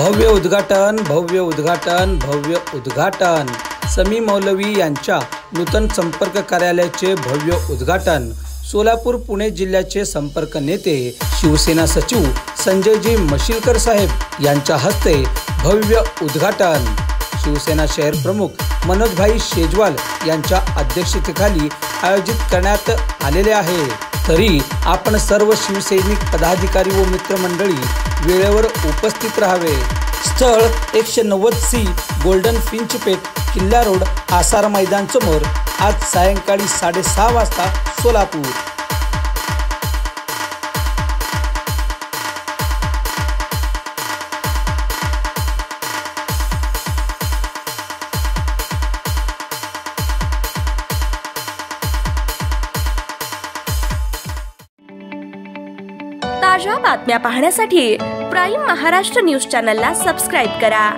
भव्य उद्घाटन भव्य उद्घाटन भव्य उद्घाटन समी मौलवी यांच्या नूतन संपर्क कार्यालयाचे भव्य उद्घाटन। सोलापूर पुणे जिल्ह्याचे संपर्क नेते शिवसेना सचिव संजयजी मशिलकर साहेब यांच्या हस्ते भव्य उद्घाटन। शिवसेना शहर प्रमुख मनोजभाई शेजवाल यांच्या अध्यक्षतेखाली आयोजित करण्यात आलेले आहे। तरी आपण सर्व शिवसैनिक पदाधिकारी व मित्रमंडळी वेळेवर उपस्थित राहावे। स्थळ 190C गोल्डन फिंच पेठ किल्ला रोड आसार मैदान समोर आज सायंकाळी 6:30 वाजता सोलापूर। ताज्या बातम्या पाहण्यासाठी प्राईम महाराष्ट्र न्यूज चॅनलला सबस्क्राईब करा।